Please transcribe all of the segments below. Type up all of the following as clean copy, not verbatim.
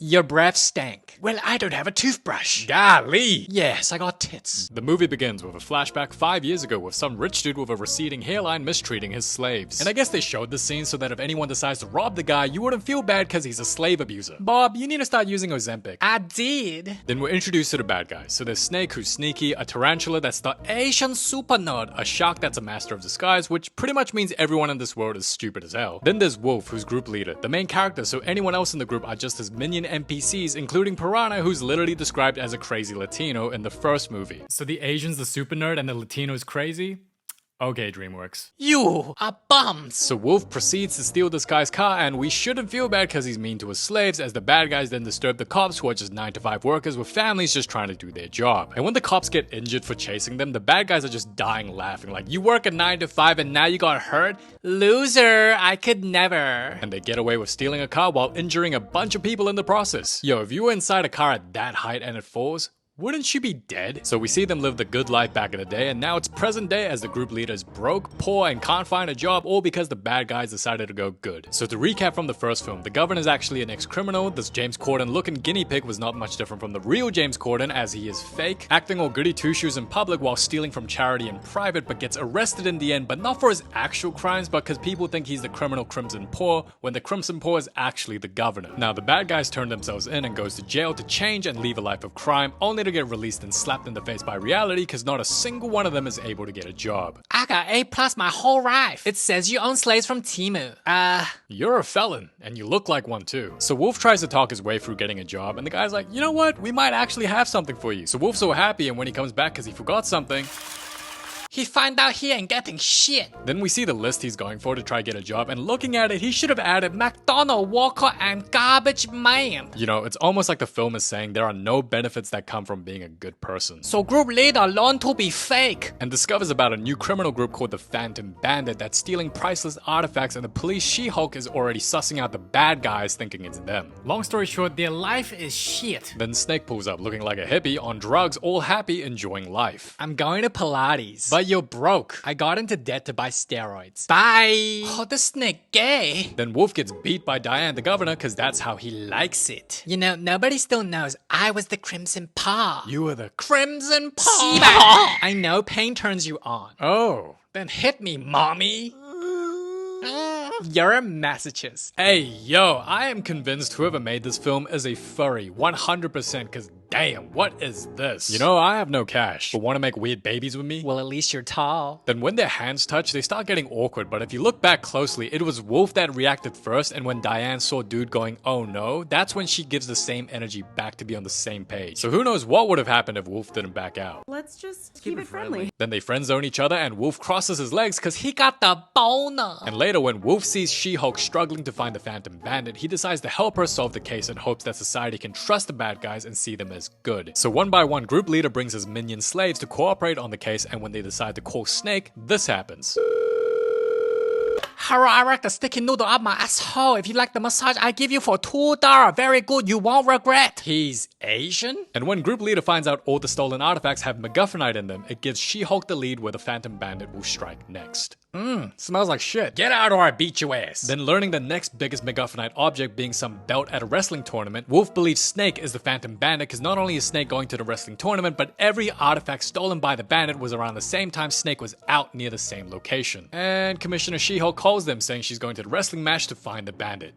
Your breath stank. Well, I don't have a toothbrush. Golly! Yes, I got tits. The movie begins with a flashback 5 years ago with some rich dude with a receding hairline mistreating his slaves. And I guess they showed this scene so that if anyone decides to rob the guy, you wouldn't feel bad because he's a slave abuser. Bob, you need to start using Ozempic. I did. Then we're introduced to the bad guys. So there's Snake, who's sneaky, a tarantula that's the Asian super nerd, a shark that's a master of disguise, which pretty much means everyone in this world is stupid as hell. Then there's Wolf, who's group leader, the main character, so anyone else in the group are just his minion NPCs, including Piranha, who's literally described as a crazy Latino in the first movie. So the Asian's the super nerd and the Latino is crazy? Okay, DreamWorks. You are bums. So Wolf proceeds to steal this guy's car, and we shouldn't feel bad because he's mean to his slaves, as the bad guys then disturb the cops, who are just 9-to-5 workers with families just trying to do their job. And when the cops get injured for chasing them, the bad guys are just dying laughing, like, you work a 9-to-5 and now you got hurt? Loser, I could never. And they get away with stealing a car while injuring a bunch of people in the process. Yo, if you were inside a car at that height and it falls, wouldn't she be dead? So we see them live the good life back in the day, and now it's present day as the group leader is broke, poor, and can't find a job, all because the bad guys decided to go good. So to recap from the first film, the governor is actually an ex-criminal. This James Corden looking guinea pig was not much different from the real James Corden, as he is fake, acting all goody two-shoes in public while stealing from charity in private, but gets arrested in the end, but not for his actual crimes, but because people think he's the criminal Crimson Poor, when the Crimson Poor is actually the governor. Now the bad guys turn themselves in and goes to jail to change and leave a life of crime, only to get released and slapped in the face by reality because not a single one of them is able to get a job. I got A+ my whole life. It says you own slaves from Timu. You're a felon, and you look like one too. So Wolf tries to talk his way through getting a job, and the guy's like, you know what? We might actually have something for you. So Wolf's so happy, and when he comes back because he forgot something, he find out he ain't getting shit. then we see the list he's going for to try get a job, and looking at it, he should have added McDonald, Walker, and Garbage Man. You know, it's almost like the film is saying there are no benefits that come from being a good person. So group leader learn to be fake. And discovers about a new criminal group called the Phantom Bandit that's stealing priceless artifacts, and the police She-Hulk is already sussing out the bad guys thinking it's them. Long story short, their life is shit. Then Snake pulls up looking like a hippie, on drugs, all happy, enjoying life. I'm going to Pilates. But you're broke. I got into debt to buy steroids. Bye. Oh, the snake gay. Then Wolf gets beat by Diane, the governor, because that's how he likes it. You know, nobody still knows I was the Crimson Paw. You were the Crimson Paw. I know pain turns you on. Oh. Then hit me, mommy. You're a masochist. Hey, yo, I am convinced whoever made this film is a furry, 100%, because damn, what is this? You know, I have no cash, but want to make weird babies with me? Well, at least you're tall. Then when their hands touch, they start getting awkward, but if you look back closely, it was Wolf that reacted first, and when Diane saw Dude going, oh no, that's when she gives the same energy back to be on the same page. So who knows what would have happened if Wolf didn't back out. Let's just keep it friendly. Then they friend zone each other, and Wolf crosses his legs because he Got the boner. And later, when Wolf sees She-Hulk struggling to find the Phantom Bandit, he decides to help her solve the case in hopes that society can trust the bad guys and see them as good. So one by one, group leader brings his minion slaves to cooperate on the case, and when they decide to call Snake, this happens. Hello, I like the sticky noodle up my asshole. If you like the massage, I give you for $2. Very good, you won't regret. He's Asian? And when group leader finds out all the stolen artifacts have MacGuffinite in them, it gives She-Hulk the lead where the Phantom Bandit will strike next. Smells like shit. Get out or I beat your ass. Then learning the next biggest MacGuffinite object being some belt at a wrestling tournament, Wolf believes Snake is the Phantom Bandit because not only is Snake going to the wrestling tournament, but every artifact stolen by the bandit was around the same time Snake was out near the same location. And Commissioner She-Hulk calls them saying she's going to the wrestling match to find the bandit.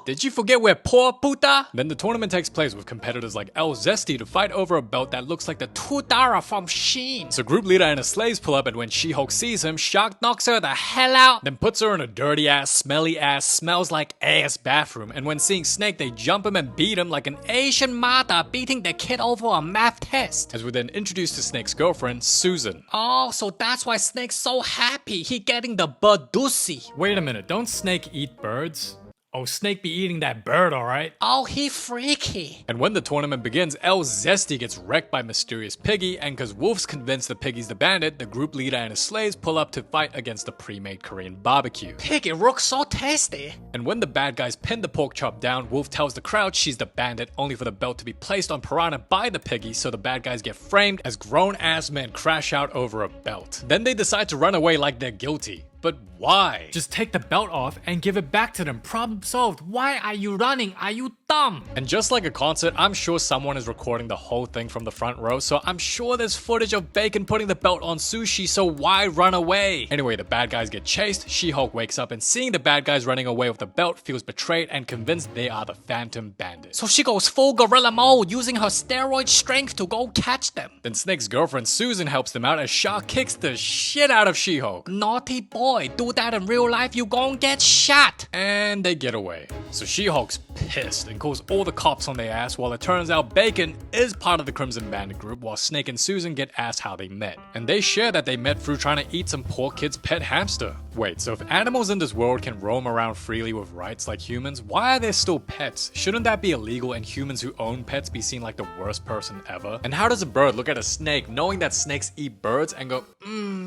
Did you forget we're poor, puta? Then the tournament takes place with competitors like El Zesty to fight over a belt that looks like the $2 from Shein. So group leader and his slaves pull up, and when She-Hulk sees him, shocked knocks her the Hell out. then puts her in a dirty ass, smelly ass, smells like ass bathroom, and when seeing Snake, they jump him and beat him like an Asian mother beating the kid over a math test. as we're then introduced to Snake's girlfriend, Susan. Oh, so that's why Snake's so happy. He getting the badusi. Wait a minute, don't Snake eat birds? Oh, Snake be eating that bird, alright? Oh, he freaky. And when the tournament begins, El Zesty gets wrecked by Mysterious Piggy, and cause Wolf's convinced the Piggy's the bandit, the group leader and his slaves pull up to fight against the pre-made Korean barbecue. Piggy looks so tasty. And when the bad guys pin the pork chop down, Wolf tells the crowd she's the bandit, only for the belt to be placed on Piranha by the Piggy, so the bad guys get framed as grown-ass men crash out over a belt. Then they decide to run away like they're guilty. But Why? Just take the belt off and give it back to them. Problem solved. Why are you running? Are you dumb? And just like a concert, I'm sure someone is recording the whole thing from the front row, so I'm sure there's footage of Bacon putting the belt on Sushi, so why run away? Anyway, the bad guys get chased, She-Hulk wakes up and seeing the bad guys running away with the belt feels betrayed and convinced they are the Phantom Bandits. So she goes full gorilla mode, using her steroid strength to go catch them. Then Snake's girlfriend Susan helps them out as Shaw kicks the shit out of She-Hulk. Naughty boy, do that in real life, you gon' get shot. And they get away. So She-Hulk's pissed and calls all the cops on their ass while it turns out Bacon is part of the Crimson Bandit group while Snake and Susan get asked how they met. And they share that they met through trying to eat some poor kid's pet hamster. Wait, so if animals in this world can roam around freely with rights like humans, why are there still pets? Shouldn't that be illegal and humans who own pets be seen like the worst person ever? And how does a bird look at a snake knowing that snakes eat birds and go,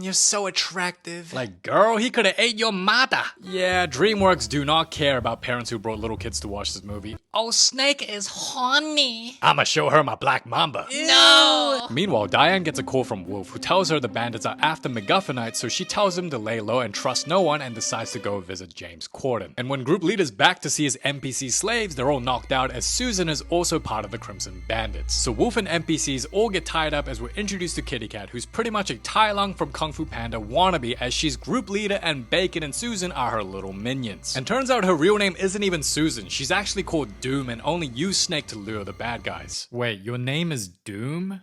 You're so attractive. like, girl, he could have ate your mother. Yeah, DreamWorks do not care about parents who brought little kids to watch this movie. Oh, Snake is horny. I'ma show her my black mamba. No. Meanwhile, Diane gets a call from Wolf, who tells her the bandits are after MacGuffinites, so she tells him to lay low and trust no one and decides to go visit James Corden. And when group leader's back to see his NPC slaves, they're all knocked out as Susan is also part of the Crimson Bandits. So Wolf and NPCs all get tied up as we're introduced to Kitty Cat, who's pretty much a Tai Lung from Kung Fu Panda wannabe, as she's group leader and Bacon and Susan are her little minions. And turns out her real name isn't even Susan, she's actually called Doom and only used Snake to lure the bad guys. Wait, your name is Doom?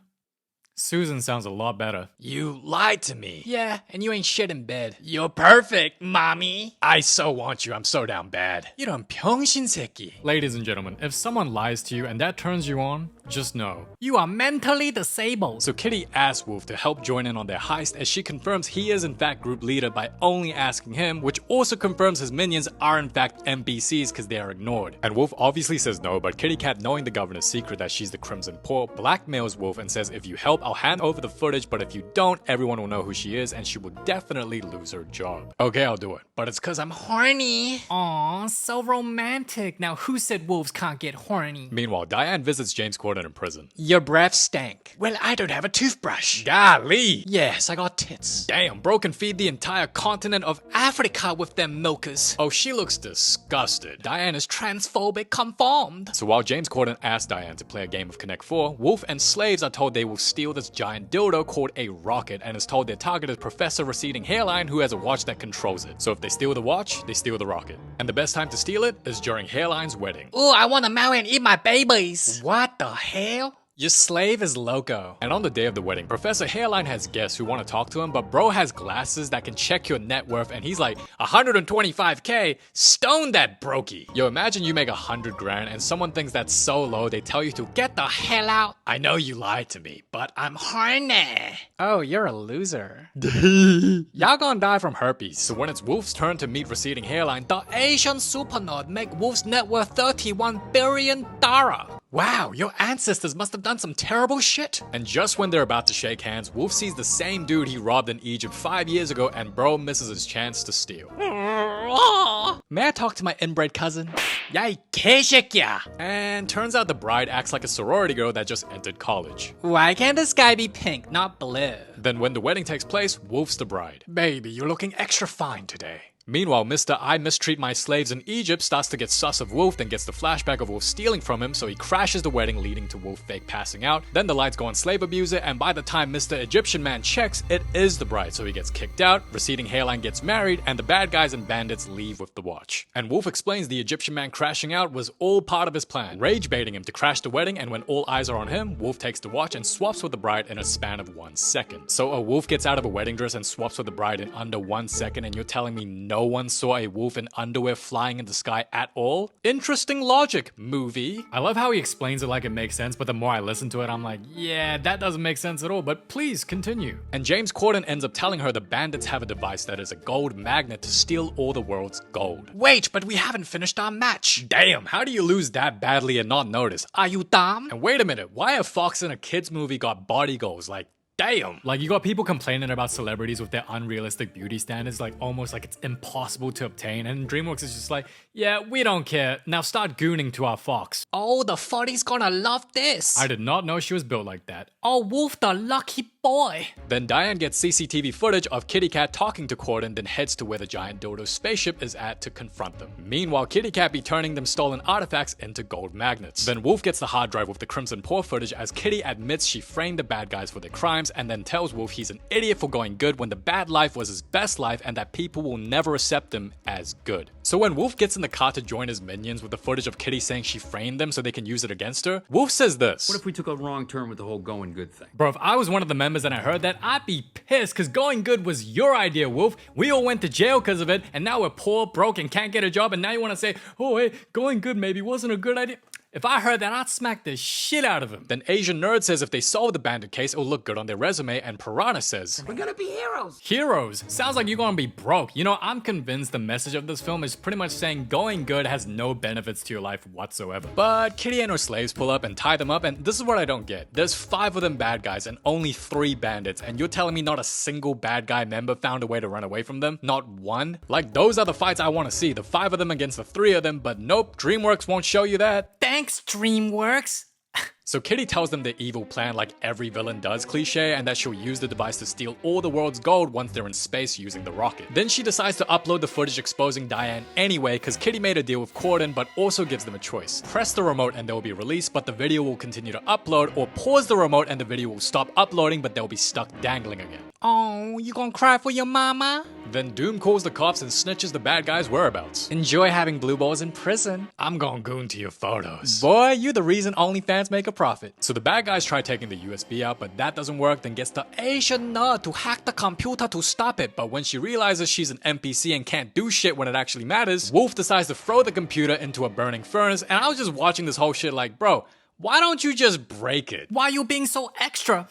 Susan sounds a lot better. You lied to me. Yeah, and you ain't shit in bed. You're perfect, mommy. I so want you, I'm so down bad. 이런 병신새끼. Ladies and gentlemen, if someone lies to you and that turns you on, just know you are mentally disabled. So Kitty asks Wolf to help join in on their heist as she confirms he is in fact group leader by only asking him, which also confirms his minions are in fact NPCs because they are ignored. And Wolf obviously says no, but Kitty Cat, knowing the governor's secret that she's the Crimson Paw, blackmails Wolf and says if you help, I'll hand over the footage, but if you don't, everyone will know who she is and she will definitely lose her job. Okay, I'll do it, but it's cause I'm horny. Aw, so romantic. Now who said wolves can't get horny? Meanwhile, Diane visits James Corden in prison. Your breath stank. Well, I don't have a toothbrush. Golly! Yes, I got tits. Damn, bro can feed the entire continent of Africa with them milkers. Oh, she looks disgusted. Diane is transphobic conformed. So while James Corden asks Diane to play a game of Connect 4, Wolf and slaves are told they will steal this giant dildo called a rocket and is told their target is Professor Receding Hairline, who has a watch that controls it. So if they steal the watch, they steal the rocket. And the best time to steal it is during Hairline's wedding. Ooh, I wanna marry and eat my babies. What the hell? Your slave is loco. And on the day of the wedding, Professor Hairline has guests who want to talk to him, but bro has glasses that can check your net worth and he's like, 125k? Stone that brokey. Yo, imagine you make 100 grand and someone thinks that's so low they tell you to get the hell out. I know you lied to me, but I'm horny. Oh, you're a loser. Y'all gonna die from herpes. So when it's Wolf's turn to meet Receding Hairline, The Asian supernode make Wolf's net worth $31 billion. wow, your ancestors must have done some terrible shit. And just when they're about to shake hands, Wolf sees the same dude he robbed in Egypt 5 years ago and bro misses his chance to steal. May I talk to my inbred cousin? 야이 개새끼야. And turns out the bride acts like a sorority girl that just entered college. Why can't the sky be pink, not blue? Then when the wedding takes place, Wolf's the bride. Baby, you're looking extra fine today. Meanwhile, Mr. I mistreat my slaves in Egypt starts to get sus of Wolf, then gets the flashback of Wolf stealing from him, so he crashes the wedding, leading to Wolf fake passing out. Then the lights go on slave abuser, and by the time Mr. Egyptian man checks, it is the bride, so he gets kicked out, Receding Hairline gets married, and the bad guys and bandits leave with the watch. And Wolf explains the Egyptian man crashing out was all part of his plan, rage baiting him to crash the wedding, and when all eyes are on him, Wolf takes the watch and swaps with the bride in a span of 1 second. So a Wolf gets out of a wedding dress and swaps with the bride in under 1 second, and you're telling me no one saw a wolf in underwear flying in the sky at all? Interesting logic, movie. I love how he explains it like it makes sense, but the more I listen to it, I'm like, yeah, that doesn't make sense at all, but please continue. And James Corden ends up telling her the bandits have a device that is a gold magnet to steal all the world's gold. Wait, but we haven't finished our match. Damn, how do you lose that badly and not notice? Are you dumb? And wait a minute, why a fox in a kid's movie got body goals? Like, damn. Like, you got people complaining about celebrities with their unrealistic beauty standards, like almost like it's impossible to obtain, and DreamWorks is just like, yeah, we don't care, now start gooning to our fox. Oh, the 40's gonna love this. I did not know she was built like that. Oh, Wolf the lucky boy. Then Diane gets CCTV footage of Kitty Cat talking to Corden, then heads to where the giant dodo spaceship is at to confront them. Meanwhile, Kitty Cat be turning them stolen artifacts into gold magnets. Then Wolf gets the hard drive with the Crimson Paw footage as Kitty admits she framed the bad guys for their crimes and then tells Wolf he's an idiot for going good when the bad life was his best life and that people will never accept him as good. So when Wolf gets in the car to join his minions with the footage of Kitty saying she framed them so they can use it against her, Wolf says this. What if we took a wrong turn with the whole going good thing? Bro, if I was one of the members and I heard that, I'd be pissed because going good was your idea, Wolf. We all went to jail because of it and now we're poor, broke, and can't get a job and now you want to say, oh hey, going good maybe wasn't a good idea. If I heard that, I'd smack the shit out of him. Then Asian Nerd says if they solve the bandit case, it'll look good on their resume, and Piranha says, We're gonna be heroes. Heroes? Sounds like you're gonna be broke. You know, I'm convinced the message of this film is pretty much saying going good has no benefits to your life whatsoever. But Kitty and her slaves pull up and tie them up, and this is what I don't get. There's 5 of them bad guys and only 3 bandits, and you're telling me not a single bad guy member found a way to run away from them? Not one? Like, those are the fights I want to see, the 5 of them against the 3 of them, but nope, DreamWorks won't show you that. Thanks, DreamWorks. So Kitty tells them their evil plan like every villain does cliche and that she'll use the device to steal all the world's gold once they're in space using the rocket. Then she decides to upload the footage exposing Diane anyway because Kitty made a deal with Corden but also gives them a choice. Press the remote and they'll be released but the video will continue to upload, or pause the remote and the video will stop uploading but they'll be stuck dangling again. Oh, you gonna cry for your mama? Then Doom calls the cops and snitches the bad guy's whereabouts. Enjoy having blue balls in prison. I'm gonna goon to your photos. Boy, you the reason OnlyFans make a profit. So the bad guys try taking the USB out, but that doesn't work, then gets the Asian nerd to hack the computer to stop it. But when she realizes she's an NPC and can't do shit when it actually matters, Wolf decides to throw the computer into a burning furnace, and I was just watching this whole shit like, bro, why don't you just break it? Why are you being so extra?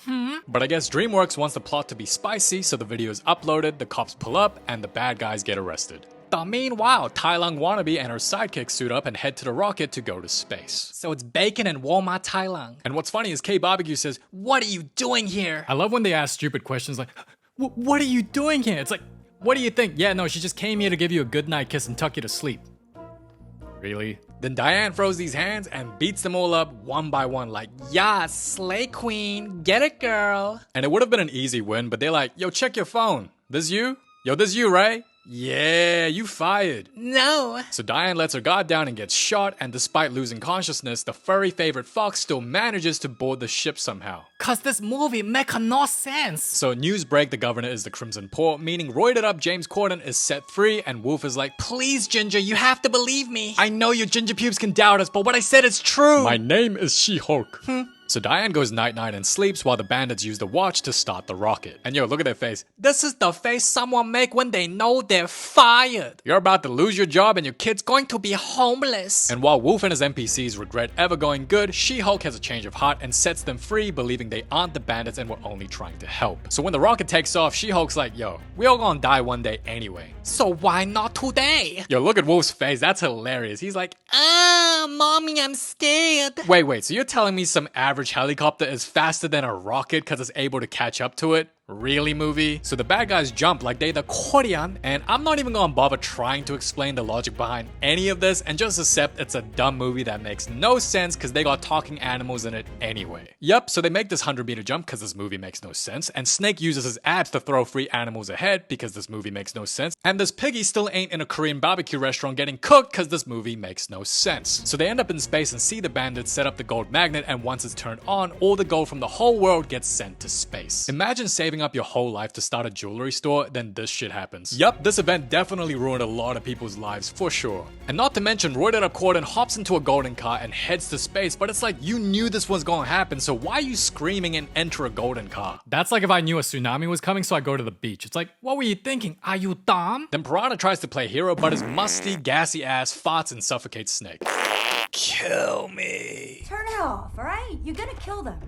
But I guess DreamWorks wants the plot to be spicy, so the video is uploaded, the cops pull up, and the bad guys get arrested. Meanwhile, Tai Lung Wannabe and her sidekick suit up and head to the rocket to go to space. so it's bacon and Walmart Thailand. And what's funny is K Barbecue says, What are you doing here? I love when they ask stupid questions like, what are you doing here? It's like, what do you think? Yeah, no, she just came here to give you a goodnight kiss and tuck you to sleep. Really? Then Diane throws these hands and beats them all up one by one like, Yeah, slay queen. Get it, girl. and it would have been an easy win, but they're like, yo, check your phone. This you? Yo, this you, right? Yeah, you fired. No. So Diane lets her guard down and gets shot, and despite losing consciousness, the furry favorite fox still manages to board the ship somehow. Cause this movie make no sense. So news break the governor is the Crimson Paw, meaning roided up James Corden is set free, and Wolf is like, Please, Ginger, you have to believe me. I know your ginger pubes can doubt us, but what I said is true. my name is She-Hulk. So Diane goes night-night and sleeps while the bandits use the watch to start the rocket. And yo, look at their face. This is the face someone make when they know they're fired. You're about to lose your job and your kid's Going to be homeless. And while Wolf and his NPCs regret ever going good, She-Hulk has a change of heart and sets them free, believing they aren't the bandits and were only trying to help. So when the rocket takes off, She-Hulk's like, yo, we all gonna die one day anyway. So why not today? Yo, look at Wolf's face, that's hilarious. He's like, Mommy, I'm scared. wait, so you're telling me some average helicopter is faster than a rocket because it's able to catch up to it? Really, movie? So the bad guys jump like they the Korean, and I'm not even gonna bother trying to explain the logic behind any of this and just accept it's a dumb movie that makes no sense because they got talking animals in it anyway. Yep, so they make this 100-meter jump because this movie makes no sense, and Snake uses his abs to throw free animals ahead because this movie makes no sense, and this piggy still ain't in a Korean barbecue restaurant getting cooked because this movie makes no sense. So they end up in space and see the bandits set up the gold magnet, and once it's turned on, all the gold from the whole world gets sent to space. Imagine saving up your whole life to start a jewelry store, then this shit happens. Yup, this event definitely ruined a lot of people's lives for sure. And not to mention, roided up Corden hops into a golden car and heads to space, but it's like you knew this was gonna happen, so why are you screaming and enter a golden car? That's like if I knew a tsunami was coming, so I go to the beach. It's like, what were you thinking? Are you dumb? Then Piranha tries to play hero, but his musty, gassy ass farts and suffocates Snake. Kill me. Turn it off, alright? You're gonna kill them.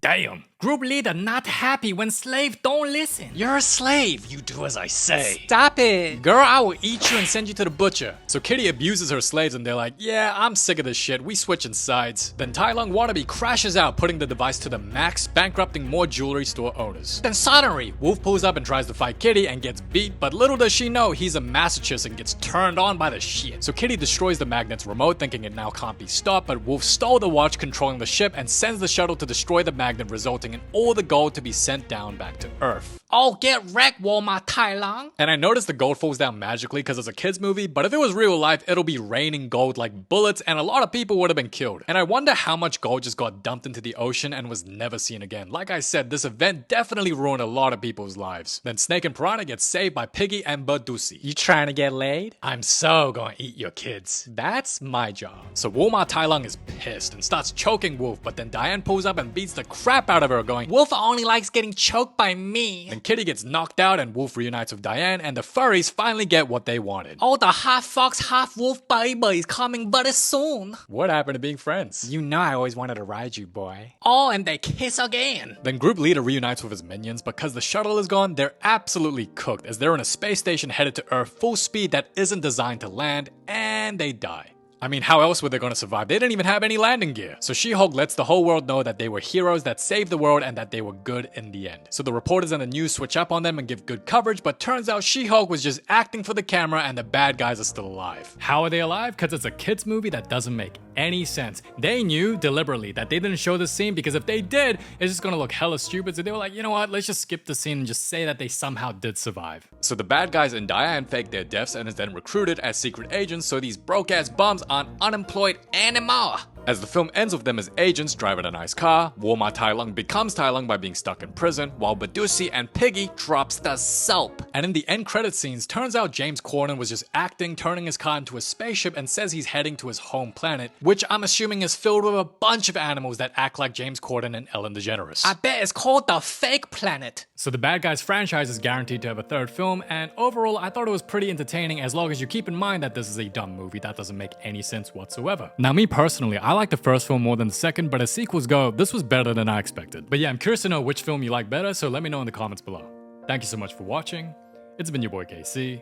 Damn. Group leader not happy when slave don't listen. You're a slave. You do as I say. Stop it. Girl, I will eat you and send you to the butcher. So Kitty abuses her slaves and they're like, yeah, I'm sick of this shit. We switching sides. Then Tai Lung Wannabe crashes out, putting the device to the max, bankrupting more jewelry store owners. Then suddenly, Wolf pulls up and tries to fight Kitty and gets beat, but little does she know he's a masochist and gets turned on by the shit. So Kitty destroys the magnet's remote, thinking it now can't be stopped, but Wolf stole the watch, controlling controlling the ship and sends the shuttle to destroy the magnet, resulting in all the gold to be sent down back to Earth. Oh, get wrecked, Walmart Thailand. And I noticed the gold falls down magically because it's a kid's movie, but if it was real life, it'll be raining gold like bullets and a lot of people would have been killed. And I wonder how much gold just got dumped into the ocean and was never seen again. Like I said, this event definitely ruined a lot of people's lives. Then Snake and Piranha get saved by Piggy and Badusi. You trying to get laid? I'm so gonna eat your kids. That's my job. So Walmart Thailand is pissed and starts choking Wolf, but then Diane pulls up and beats the crap out of her, going, Wolf only likes getting choked by me. Then Kitty gets knocked out and Wolf reunites with Diane, and the furries finally get what they wanted. Oh, the half fox, half wolf baby is coming very soon. What happened to being friends? You know I always wanted to ride you, boy. Oh, and they kiss again. Then Group Leader reunites with his minions. Because the shuttle is gone, they're absolutely cooked as they're in a space station headed to Earth full speed that isn't designed to land, and they die. I mean, how else were they gonna survive? They didn't even have any landing gear. So She-Hulk lets the whole world know that they were heroes that saved the world and that they were good in the end. So the reporters and the news switch up on them and give good coverage, but turns out She-Hulk was just acting for the camera and the bad guys are still alive. How are they alive? Because it's a kid's movie that doesn't make any sense. They knew deliberately that they didn't show the scene because if they did, it's just gonna look hella stupid. So they were like, you know what, let's just skip the scene and just say that they somehow did survive. So the bad guys and Diane fake their deaths and is then recruited as secret agents so these broke-ass bums aren't unemployed anymore. As the film ends with them as agents driving a nice car, Walmart Tai Lung becomes Tai Lung by being stuck in prison, while Badusi and Piggy drops the soap. And in the end credit scenes, turns out James Corden was just acting, turning his car into a spaceship and says he's heading to his home planet, which I'm assuming is filled with a bunch of animals that act like James Corden and Ellen DeGeneres. I bet it's called the Fake Planet. So the Bad Guys franchise is guaranteed to have a third film, and overall I thought it was pretty entertaining as long as you keep in mind that this is a dumb movie that doesn't make any sense whatsoever. Now me personally, I like the first film more than the second, but as sequels go, this was better than I expected. But yeah, I'm curious to know which film you like better, so let me know in the comments below. Thank you so much for watching. It's been your boy KC,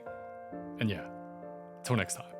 and yeah, till next time.